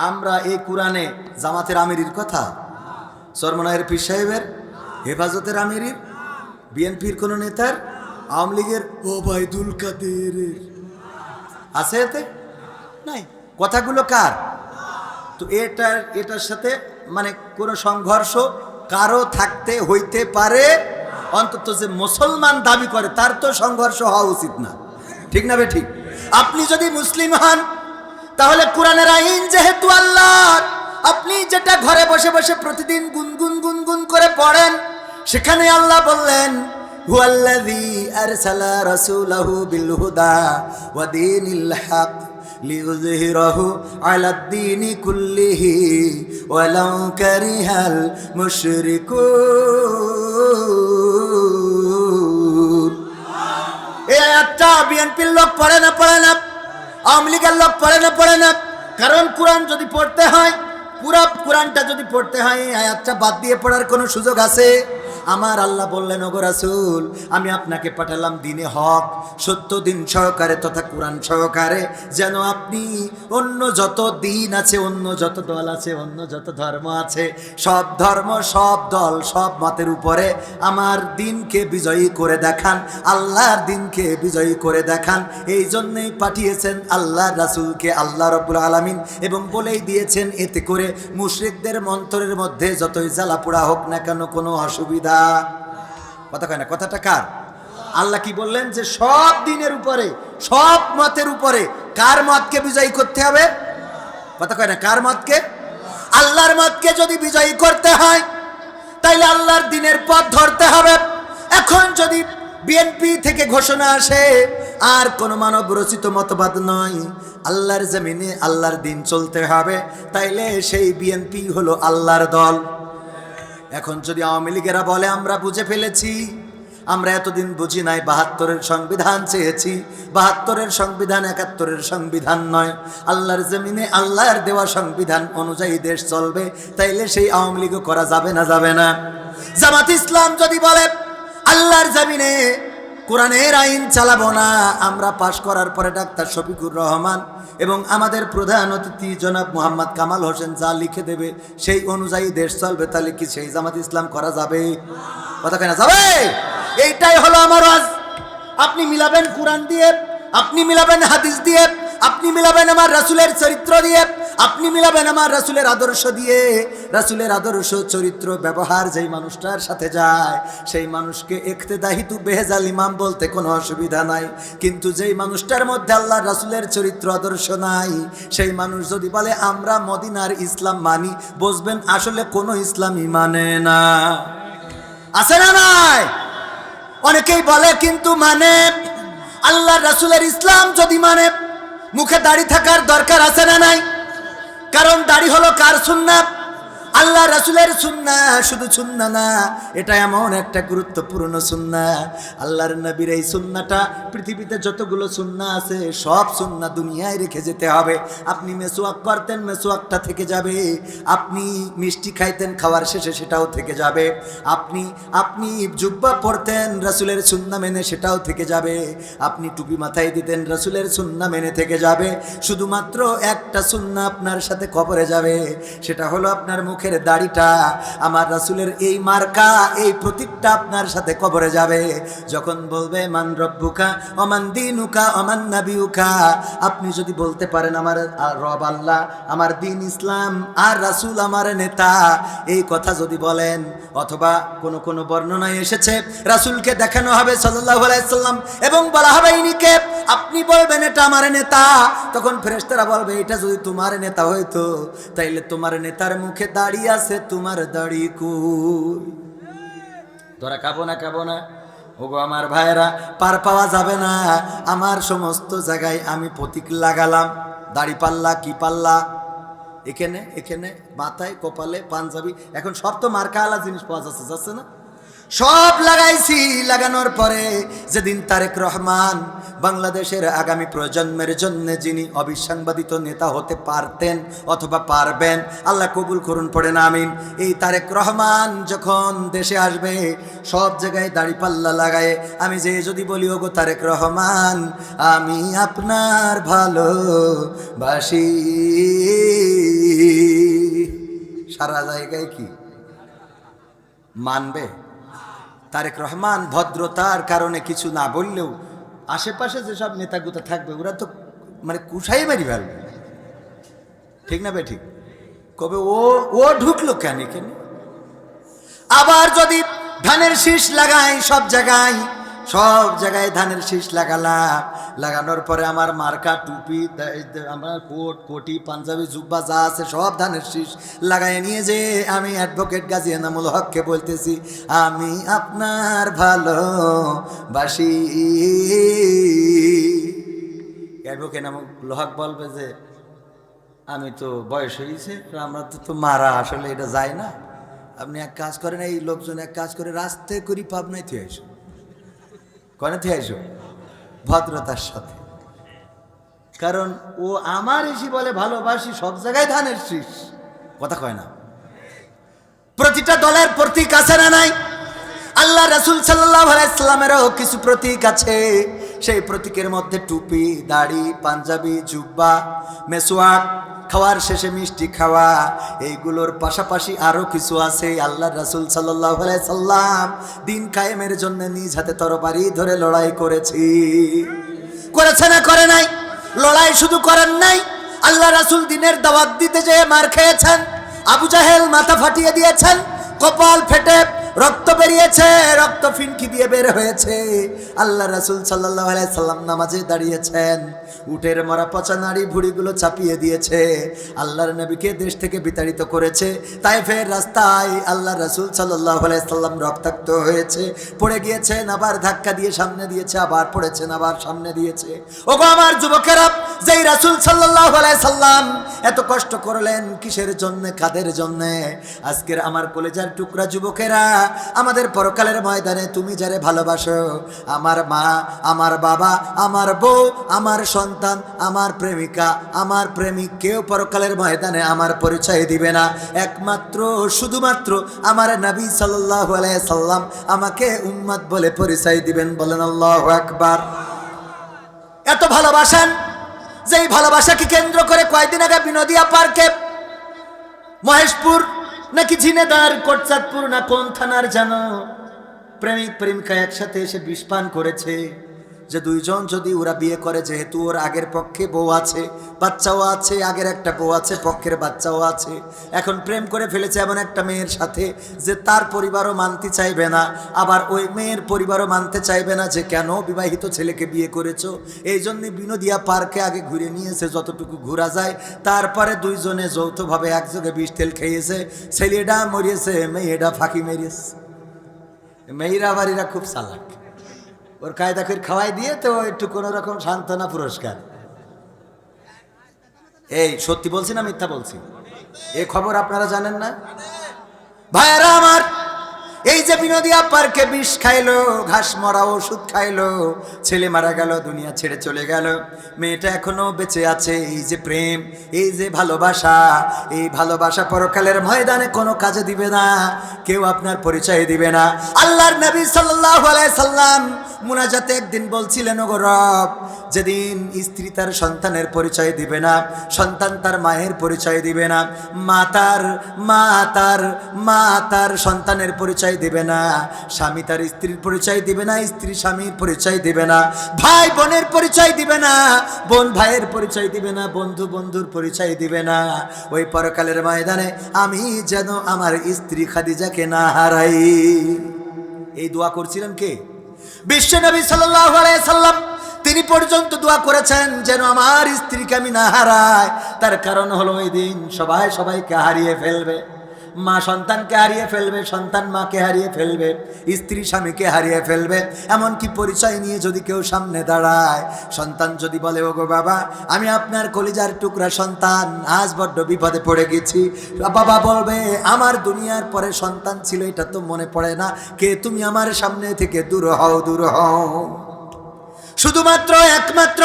আমরা এই কোরআনে জামাতের আমিরির কথা, চরমনায়ের পীর সাহেবের, হেফাজতের আমিরির, বিএনপির কোন নেতার, আওয়ামী লীগের ওবায়দুল কাদেরের আছে এতে? নাই। কথাগুলো কার? তো এটার সাথে মানে কোনো সংঘর্ষ কারো থাকতে হইতে পারে, অন্তত যে মুসলমান দাবি করে তার তো সংঘর্ষ হওয়া উচিত না, ঠিক না বে ঠিক? আপনি যদি মুসলিম হন তাহলে কোরআনের আইন যেহেতু আল্লাহর, আপনি যেটা ঘরে বসে বসে প্রতিদিন গুনগুন গুনগুন করে পড়েন, সেখানে আল্লাহ বললেন হুয়াল্লাযী আরসালা রাসূলাহু বিল হুদা ওয়া দীনিল হক লিইয়ুযহিরাহু আলাদ-দীনি কুল্লিহি ওয়ালাউ কারিহাল মুশরিকুন। এই আয়াতটা বিএনপির লোক পড়ে না, আওয়ামী লীগের লোক পড়ে না। কারণ কোরআন যদি পড়তে হয়, পুরো কোরআনটা যদি পড়তে হয়, এই আয়াতটা বাদ দিয়ে পড়ার কোনো সুযোগ আছে? আমার আল্লাহ বললেন, ওগো রাসূল, আমি আপনাকে পাঠালাম দিনে হক, সত্য দিন সহকারে তথা কোরআন সহকারে, যেন আপনি অন্য যত দিন আছে, অন্য যত দল আছে, অন্য যত ধর্ম আছে, সব ধর্ম, সব দল, সব মতের উপরে আমার দিনকে বিজয়ী করে দেখান, আল্লাহর দিনকে বিজয়ী করে দেখান। এই জন্যই পাঠিয়েছেন আল্লাহর রাসূলকে আল্লাহ রাব্বুল আলামিন, এবং বলেই দিয়েছেন এতে করে মুশরিকদের মন্তরের মধ্যে যতই জ্বালা পোড়া হোক না কেন কোনো অসুবিধা। কথা কয় না? কথাটা কার? আল্লাহ কি বললেন? যে সব দিনের উপরে, সব মতের উপরে কার মতকে বিজয়ী করতে হবে? কথা কয় না? কার মতকে? আল্লাহর মতকে যদি বিজয়ী করতে হয় তাইলে আল্লাহর দিনের পথ ধরতে হবে। এখন যদি বিএনপি থেকে ঘোষণা আসে আর কোন মানব রচিত মতবাদ নয়, আল্লাহর জমিনে আল্লাহর দিন চলতে হবে, তাইলে সেই বিএনপি হলো আল্লাহর দল। এখন যদি আওয়ামী লীগেরা বলে আমরা বুঝে ফেলেছি, আমরা এতদিন বুঝি নাই, ৭২-এর সংবিধান চেয়েছি, ৭২-এর সংবিধান ৭১-এর সংবিধান নয়, আল্লাহর জমিনে আল্লাহর দেওয়া সংবিধান অনুযায়ী দেশ চলবে, তাইলে সেই আওয়ামী লীগও করা যাবে না? যাবে না? জামাত ইসলাম যদি বলে আল্লাহর জমিনে কোরআনের আইন চালাবো না, আমরা পাশ করার পরে ডাক্তার শফিকুর রহমান এবং আমাদের প্রধান অতিথি জনাব মোহাম্মদ কামাল হোসেন যা লিখে দেবে সেই অনুযায়ী দেশ চলবে, তাহলে কি সেই জামাত ইসলাম করা যাবে? কথা কেনা যাবে? এইটাই হলো আমার আজ। আপনি মিলাবেন কোরআন দিয়ে, আপনি মিলাবেন হাদিস দিয়ে, আপনি মিলাবেন আমার রাসূলের চরিত্র দিয়ে, আপনি মিলাবেন আমার রাসূলের আদর্শ দিয়ে। রাসূলের আদর্শ, চরিত্র, ব্যবহার যেই মানুষটার সাথে যায় সেই মানুষকে ইক্তেদাহিতু বেহেজাল ইমাম বলতে কোনো অসুবিধা নাই। কিন্তু যেই মানুষটার মধ্যে আল্লাহ রাসূলের চরিত্র আদর্শ নাই, সেই মানুষ যদি বলে আমরা মদিনার ইসলাম মানি, বুঝবেন আসলে কোনো ইসলামই মানে না। আছে না নাই? অনেকেই বলে কিন্তু মানে। আল্লাহ রাসূলের ইসলাম যদি মানে, মুখে দাড়ি থাকার দরকার আছে না নাই? কারণ দাড়ি হলো কার সুন্নাহ? আল্লাহ রাসূলের সুন্নাহ। শুধু সুন্নাহ না, এটা এমন একটা গুরুত্বপূর্ণ সুন্নাহ, আল্লাহর নবীর এই সুন্নাহটা পৃথিবীতে যতগুলো সুন্নাহ আছে সব সুন্নাহ দুনিয়ায় রেখে যেতে হবে। আপনি মেসওয়াক করতেন, মেসওয়াকটা থেকে যাবে। আপনি মিষ্টি খাইতেন, খাওয়ার শেষে সেটাও থেকে যাবে। আপনি জুব্বা পরতেন রাসূলের সুন্নাহ মেনে, সেটাও থেকে যাবে। আপনি টুপি মাথায় দিতেন, রাসূলের সুন্নাহ মেনে থেকে যাবে। শুধুমাত্র একটা সুন্নাহ আপনার সাথে কবরে যাবে, সেটা হলো আপনার মুখের দাড়িটা। আমার রাসূলের এই মার্কা, এই প্রতীকটা আপনার সাথে কবরে যাবে। যখন বলবে মান রব্বুকা ওমান দীনুকা ওমান নাবিয়ুকা, আপনি যদি বলতে পারেন আমার রব আল্লাহ, আমার দ্বীন ইসলাম, আর রাসূল আমার নেতা, এই কথা যদি বলেন, অথবা কোন বর্ণনায় এসেছে রাসূলকে দেখানো হবে সাল্লাল্লাহু আলাইহি সাল্লাম এবং বলা হবে ইনিকে, আপনি বলবেন এটা আমার নেতা, তখন ফেরেশতারা বলবে এটা যদি তোমার নেতা হইতো তাইলে তোমার নেতার মুখে দাড়ি আছে, তোমার দাড়ি কই? ধরা খাবো না? ওগো আমার ভাইরা, পার পাওয়া যাবে না। আমার সমস্ত জায়গায় আমি প্রতীক লাগালাম, দাড়ি পাল্লা, কি পাল্লা, এখানে মাথায়, কপালে, পাঞ্জাবি, এখন সব তো মার্কা আলা জিনিস পাওয়া যাচ্ছে না? সব লাগাইছি। লাগানোর পরে যেদিন তারেক রহমান বাংলাদেশের আগামী প্রজন্মের জন্য যিনি অবিসংবাদিত নেতা হতে পারতেন অথবা পারবেন, আল্লাহ কবুল করুন, পড়েন আমিন। এই তারেক রহমান যখন দেশে আসবে, সব জায়গায় দাড়িপাল্লা লাগায় আমি যে যদি বলি, ওগো তারেক রহমান আমি আপনার ভালোবাসি, সারা জায়গায় কি মানবে? তারেক রহমান ভদ্রতার কারণে কিছু না বললেও আশেপাশে যেসব নেতাগুলো থাকবে ওরা তো মানে কুশাই মারি ফেলবে, ঠিক না ঠিক? কবে ও ঢুকলো কেন? আবার যদি ধানের শীষ লাগাই সব জায়গায় ধানের শীষ লাগালাম, লাগানোর পরে আমার মার্কা টুপি, আমার কোট কোটি পাঞ্জাবি জুব্বা যা আছে সব ধানের শীষ লাগাই নিয়ে যে আমি অ্যাডভোকেট গাজী এনামুল হককে বলতেছি আমি আপনার ভালোবাসি। অ্যাডভোকেট এনামুল হক বলবে যে আমি তো বয়স হয়েছে, আমরা তো মারা আসলে এটা যায় না, আপনি এক কাজ করেন, এই লোকজন এক কাজ করে রাস্তায় করি পাবনায় থেকে আসো, কনে থেকে আসো ভদ্রতার সাথে। কারণ ও আমার এসে বলে ভালোবাসি, সব জায়গায় ধানের শীষ, কথা কয় না। প্রতিটা দলের প্রতীক আছে না নাই? আল্লাহ রাসূল সাল্লাল্লাহু আলাইহি সাল্লামেরও কিছু প্রতীক আছে। সেই প্রতীকের মধ্যে টুপি, দাড়ি, পাঞ্জাবি, জুব্বা, মেসওয়াক, খাওয়ার শেষে মিষ্টি খাওয়া, এইগুলোর পাশাপাশি আরো কিছু আছে। আল্লাহ রাসূল সাল্লাল্লাহু আলাইহি সাল্লাম দিন কায়েমের জন্য নিজ হাতে তরবারি ধরে লড়াই করেছে না করে নাই? লড়াই শুধু করেন নাই, আল্লাহ রাসূল দিনের দাওয়াত দিতে যেয়ে মার খেয়েছেন, আবু জাহেল মাথা ফাটিয়ে দিয়েছেন, কপাল ফেটে রক্ত বেরিয়েছে, রক্ত ফিনকি দিয়ে বের হয়েছে। আল্লাহ রাসূল সাল্লাল্লাহু আলাইহি সাল্লাম নামাজে দাঁড়িয়েছেন, উটের মরা পচা নাড়ি ভুড়িগুলো চাপিয়ে দিয়েছে, আল্লাহর নবীকে দেশ থেকে বিতাড়িত করেছে। তাইফের রাস্তায় আল্লাহ রাসূল সাল্লাল্লাহু আলাইহি সাল্লাম রক্তাক্ত হয়েছে, পড়ে গিয়েছেন, আবার ধাক্কা দিয়ে সামনে দিয়েছে, আবার পড়েছেন, আবার সামনে দিয়েছে। ওগো আমার যুবকেরা, যেই রাসূল সাল্লাল্লাহু আলাইহি সাল্লাম এত কষ্ট করলেন কিসের জন্য, কাদের জন্য? আজকের আমার কলেজার টুকরা যুবকেরা, আমাদের পরকালের ময়দানে তুমি যারে ভালোবাসো, আমার মা, আমার বাবা, আমার বউ, আমার সন্তান, আমার প্রেমিকা, আমার প্রেমিক, কেউ পরকালের ময়দানে আমার পরিচয় দিবে না। একমাত্র শুধুমাত্র আমার নবী সাল্লাল্লাহু আলাইহি সাল্লাম আমাকে উম্মত বলে পরিচয় দিবেন। বলেন আল্লাহু আকবার। এত ভালোবাসেন, যেই ভালোবাসাকে কেন্দ্র করে কয়েকদিন আগে বিনোদিয়া পার্কে মহেশপুর নাকি ঝিনেদার কোটচাঁদপুর না কোন থানার জানো প্রেমিক প্রেমিকা একসাথে এসে বিষ পান করেছে, যে দুইজন যদি ওরা বিয়ে করে, যেহেতু ওর আগের পক্ষে বউ আছে, বাচ্চাও আছে, আগের একটা বউ আছে, পক্ষের বাচ্চাও আছে, এখন প্রেম করে ফেলেছে এমন একটা মেয়ের সাথে যে তার পরিবারও মানতে চাইবে না, আবার ওই মেয়ের পরিবারও মানতে চাইবে না যে কেন বিবাহিত ছেলেকে বিয়ে করেছো। এই জন্য বিনোদিয়া পার্কে আগে ঘুরে নিয়েছে যতটুকু ঘোরা যায়, তারপরে দুইজনে যৌথভাবে একযোগে বিষ তেল খেয়েছে, ছেলেটা মরিয়েছে, মেয়েটা ফাঁকি মেরিয়েছে। মেয়েরা বাড়িরা খুব চালাক, ওর কায়দা করে খাওয়াই দিয়ে তো একটু কোনো রকম সান্ত্বনা পুরস্কার। এই সত্যি বলছি না মিথ্যা বলছি? এই খবর আপনারা জানেন না? ভাইরা আমার, এই যে বিনোদিয়া পার্কে বিষ খাইলো, ঘাস মরা ওষুধ খাইলো, ছেলে মারা গেল, দুনিয়া ছেড়ে চলে গেল, মেয়েটা এখনো বেঁচে আছে। এই যে প্রেম, এই যে ভালোবাসা, এই ভালোবাসা পরকালের ময়দানে কোনো কাজে দিবে না, কেউ আপনার পরিচয় দিবে না। আল্লাহর নবী সাল্লাল্লাহু আলাইহি সাল্লাম মুনাজাতে একদিন বলছিলেন, ওগো রব, যেদিন স্ত্রী তার সন্তানের পরিচয় দিবে না, সন্তান তার মায়ের পরিচয় দিবে না, মা তার সন্তানের পরিচয় দিবে না, স্বামী তার স্ত্রীর পরিচয় দিবে না, স্ত্রী স্বামীর পরিচয় দিবে না, ভাই বোনের পরিচয় দিবে না, বোন ভাইয়ের পরিচয় দিবে না, বন্ধু বন্ধুর পরিচয় দিবে না, ওই পরকালের ময়দানে আমি যেন আমার স্ত্রী খাদিজাকে না হারাই। এই দোয়া করছিলেন কে? বিশ্বনবী সাল্লাল্লাহু আলাইহি সাল্লাম। তিনি পর্যন্ত দোয়া করেছেন যেন আমার স্ত্রীকে আমি না হারাই। তার কারণ হলো ওই দিন সবাই সবাইকে হারিয়ে ফেলবে। মা সন্তানকে হারিয়ে ফেলবে, সন্তান মাকে হারিয়ে ফেলবে, স্ত্রী স্বামীকে হারিয়ে ফেলবে। এমনকি পরিচয় নিয়ে যদি কেউ সামনে দাঁড়ায়, সন্তান যদি বলে ওগো বাবা আমি আপনার কলিজার টুকরা সন্তান, আজ বড্ড বিপদে পড়ে গেছি, বাবা বলবে আমার দুনিয়ার পরে সন্তান ছিল এটা তো মনে পড়ে না, কে তুমি আমার সামনে থেকে দূর হও, দূর হও। শুধুমাত্র একমাত্র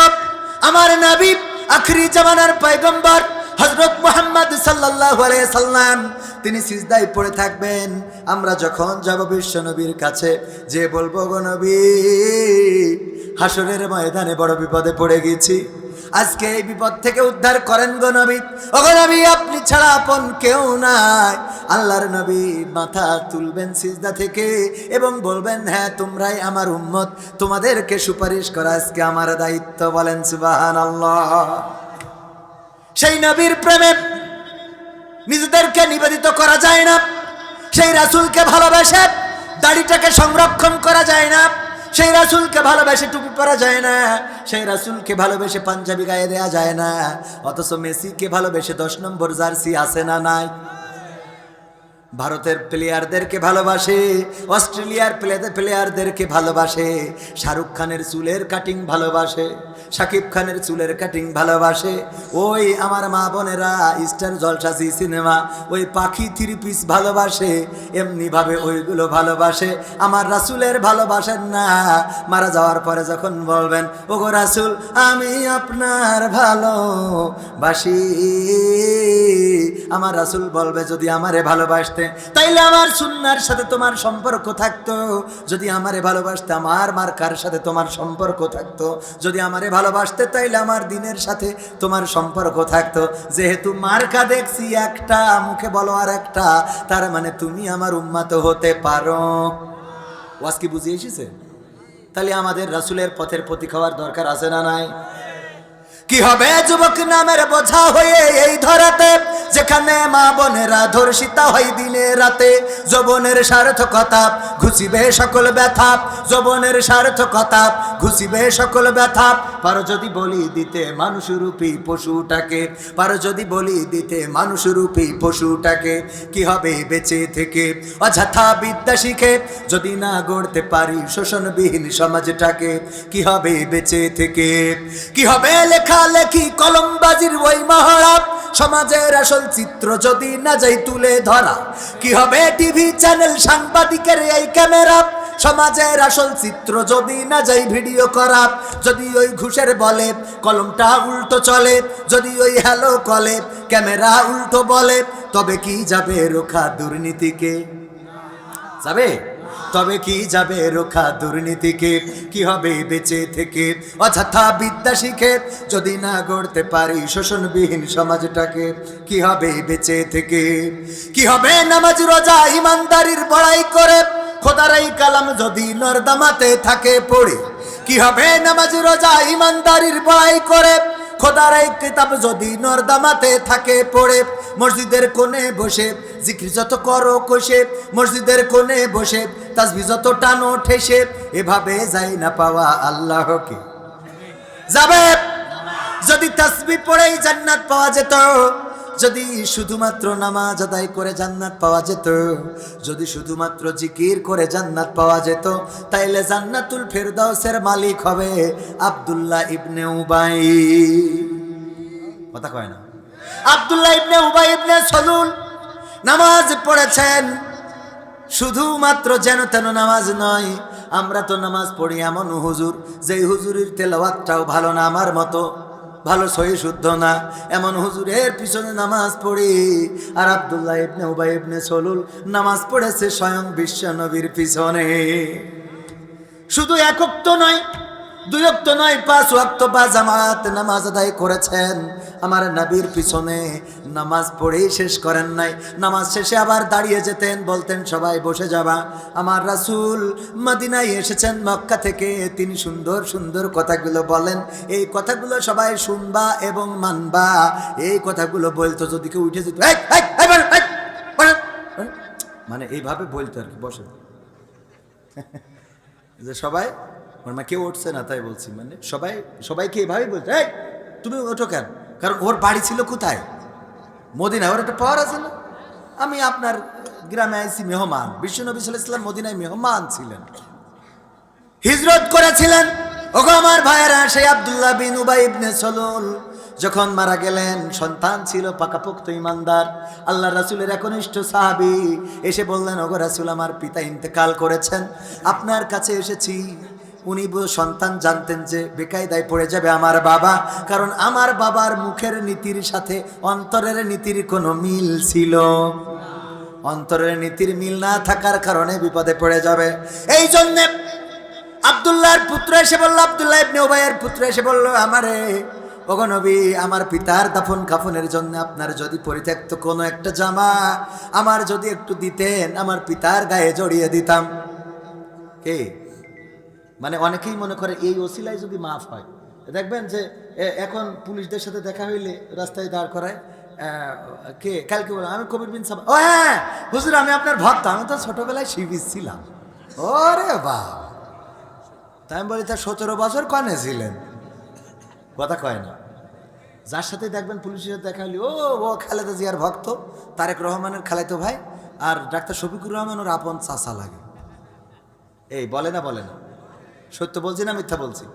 আমার নবী আখরি জামানার পয়গম্বর হযরত মুহাম্মদ সাল্লাল্লাহু আলাইহি সাল্লাম তিনি সিজদায় পড়ে থাকবেন। আমরা যখন যাব বিশ্ব নবীর কাছে, যে বলবো গো নবী হাসরের ময়দানে বড় বিপদে পড়ে গেছি, আজকে এই বিপদ থেকে উদ্ধার করেন গো নবী। ওগো নবী আপনি ছাড়া আপন কেউ নাই। আল্লাহর নবী মাথা তুলবেন সিজদা থেকে এবং বলবেন হ্যাঁ তোমরাই আমার উম্মত, তোমাদেরকে সুপারিশ করা আজকে আমার দায়িত্ব। বলেন সুবহানাল্লাহ। সেই নবীর প্রেমে নিজেদেরকে নিবেদিত করা যায় না, সেই রাসূলকে ভালোবেসে দাড়িটাকে সংরক্ষণ করা যায় না, সেই রাসূলকে ভালোবেসে টুপি পরা যায় না, সেই রাসূলকে ভালোবেসে পাঞ্জাবি গায়ে দেয়া যায় না, অথচ মেসিকে ভালোবেসে 10 নম্বর জার্সি আছে না নাই? ভারতের প্লেয়ারদেরকে ভালোবাসে, অস্ট্রেলিয়ার প্লেয়ারদেরকে ভালোবাসে, শাহরুখ খানের চুলের কাটিং ভালোবাসে, শাকিব খানের চুলের কাটিং ভালোবাসে, ওই আমার মা বোনেরা স্টার জলসা জি সিনেমা ওই পাখি 3 পিস ভালোবাসে, এমনিভাবে ওইগুলো ভালোবাসে। আমার রাসূলের ভালোবাসেন না। মারা যাওয়ার পরে যখন বলবেন ওগো রাসূল আমি আপনার ভালোবাসি, আমার রাসূল বলবে যদি আমারে ভালোবাসতে তাইলে আমার সুন্নাহর সাথে তোমার সম্পর্ক থাকতো, যদি আমারে ভালোবাসতে আমার মার্কার সাথে তোমার সম্পর্ক থাকতো, যদি আমারে ভালোবাসতে তাইলে আমার দ্বীনের সাথে তোমার সম্পর্ক থাকতো। যেহেতু মার্কা দেখছি একটা, মুখে বলো আর একটা, তার মানে তুমি আমার উম্মত হতে পারো। ওয়াজ কি বুঝিয়ে এসেছে? তাহলে আমাদের রাসূলের পথের প্রতীক হওয়ার দরকার আছে না নাই? কি হবে যুবক নামের বোঝা হয়ে এই ধরাতে, যেখানে মা বোনেরা ধর্ষিতা হয় দিনে রাতে। যৌবনের সার্থকতা ঘুচিবে সকল ব্যথা, যৌবনের সার্থকতা ঘুচিবে সকল ব্যথা। পারো যদি বলি দিতে মানুষরূপী পশুটাকে, পারো যদি বলি দিতে মানুষরূপী পশুটাকে। কি হবে বেঁচে থেকে অযথা বিদ্যা শিখে, যদি না গড়তে পারি শোষণবিহীন সমাজটাকে। কি হবে বেঁচে থেকে, কি হবে লেখালেখি কলমবাজির ওই মহড়া, সমাজের আসল চিত্র যদি না যাই তুলে ধরা। কি হবে টিভি চ্যানেল সাংবাদিকের এই ক্যামেরা, সমাজের আসল চিত্র যদি না যাই ভিডিও করা। যদি ওই ঘুষের বলে কলমটা উল্টো চলে, যদি ওই হ্যালো কলে ক্যামেরা উল্টো বলে, তবে কি যাবে রোখা দুর্নীতিকে? যাবে? তবে কি যাবে রোখা দুর্নীতিকে? কি হবে বেঁচে থেকে অযথা বিদ্যা শিখে, যদি না গড়তে পারি শোষণবিহীন সমাজটাকে? কি হবে বেঁচে থেকে, কি হবে নামাজ রোজা ইমানদারির বড়াই করে, খোদার এই কালাম যদি নর্দমাতে থাকে পড়ে? কি হবে নামাজ রোজা ইমানদারির বড়াই করে, খোদার এই কিতাব যদি নর্দমাতে থাকে পড়ে? মসজিদের কোণে বসে জিকির যত করো কষে, মসজিদের কোণে বসে তাসবিহ যত টানো ঠেসে, এভাবে যাই না পাওয়া আল্লাহকে। যাবে যদি তাসবিহ পড়েই জান্নাত পাওয়া যেত, যদি শুধুমাত্র নামাজ আদায় করে জান্নাত পাওয়া যেত, যদি শুধুমাত্র জিকির করে জান্নাত পাওয়া যেত, তাইলে জান্নাতুল ফেরদাউসের মালিক হবে আব্দুল্লাহ ইবনে উবাই। কথা কয় না? আব্দুল্লাহ ইবনে উবাই ইবনে সলুল নামাজ পড়েছেন, শুধুমাত্র যেন তেন নামাজ নয়। আমরা তো নামাজ পড়ি এমন হুজুর, যেই হুজুরের তেলাওয়াতটাও ভালো না, আমার মতো ভালো সহি শুদ্ধ না, এমন হুজুরের পিছনে নামাজ পড়ি। আর আব্দুল্লাহ ইবনে উবাই ইবনে সলুল নামাজ পড়েছে স্বয়ং বিশ্ব নবীর পিছনে। শুধু 1 ওয়াক্ত নয়, 2 ওয়াক্ত নয়, 5 ওয়াক্ত বা জামাত নামাজ আদায় করেছেন আমার নবীর পিছনে। নামাজ পড়েই শেষ করেন নাই, নামাজ শেষে আবার দাঁড়িয়ে যেতেন, বলতেন সবাই বসে যাবা। আমার রাসূল মদিনায় এসেছেন মক্কা থেকে, তিনি সুন্দর সুন্দর কথাগুলো বলেন, এই কথাগুলো সবাই শুনবা এবং মানবা। এই কথাগুলো বলতো, যদি কেউ উঠে যেত মানে এইভাবে বলতো আর কি, বসে যে সবাই মানে কেউ উঠছে না তাই বলছি, মানে সবাইকে এইভাবেই বলতো এই তুমি ওঠো কেন? কারণ ওর বাড়ি ছিল কোথায়? মদিনায়। ওর একটা পাওয়ার আছে না? আমি আপনার গ্রামে আইছি মেহমান। বিশ্বনবী সাল্লাল্লাহু আলাইহি ওয়াসাল্লাম মদিনায় মেহমান ছিলেন, হিজরত করেছিলেন। ওগো আমার ভাইয়েরা, সেই আব্দুল্লাহ বিন উবাই ইবনে সলুল যখন মারা গেলেন, সন্তান ছিল পাকাপোক্ত ইমানদার, আল্লাহ রাসূলের একনিষ্ঠ সাহাবী, এসে বললেন, ওগো রাসূল, আমার পিতা ইন্তেকাল করেছেন, আপনার কাছে এসেছি। উনি সন্তান জানতেন যে বেকায়দায় পড়ে যাবে আমার বাবা, কারণ আমার বাবার মুখের নীতির সাথে অন্তরের নীতির কোনো মিল ছিল। অন্তরের নীতির মিল না থাকার কারণে বিপদে পড়ে যাবে। এই জন্যে আব্দুল্লাহর পুত্র এসে বলল, আব্দুল্লাহ ইবনে উবাইয়ের পুত্র এসে বলল, আমারে, ওগো নবী, আমার পিতার দাফন কাফনের জন্য আপনার যদি পরিত্যক্ত কোনো একটা জামা আমার যদি একটু দিতেন, আমার পিতার গায়ে জড়িয়ে দিতাম। কে মানে অনেকেই মনে করে এই ওসিলায় যদি মাফ হয়। দেখবেন যে এখন পুলিশদের সাথে দেখা হইলে রাস্তায় দাঁড় করায়, কে কালকে বলে, আমি কবির বিন সাবা। ও হ্যাঁ হুজুর, আমি আপনার ভক্ত, আমি তো ছোটবেলায় শিবির ছিলাম। ওরে বাবা, তাই আমি বলি, তা 17 বছর কনে ছিলেন? কথা কয় না। যার সাথে দেখবেন পুলিশের সাথে দেখা হলি, ও খালেদা জিয়ার ভক্ত, তারেক রহমানের খালাতো ভাই, আর ডাক্তার শফিকুর রহমান ওর আপন চাচা লাগে। এই বলে না, বলে না, সত্য বলছি না মিথ্যা বলছি?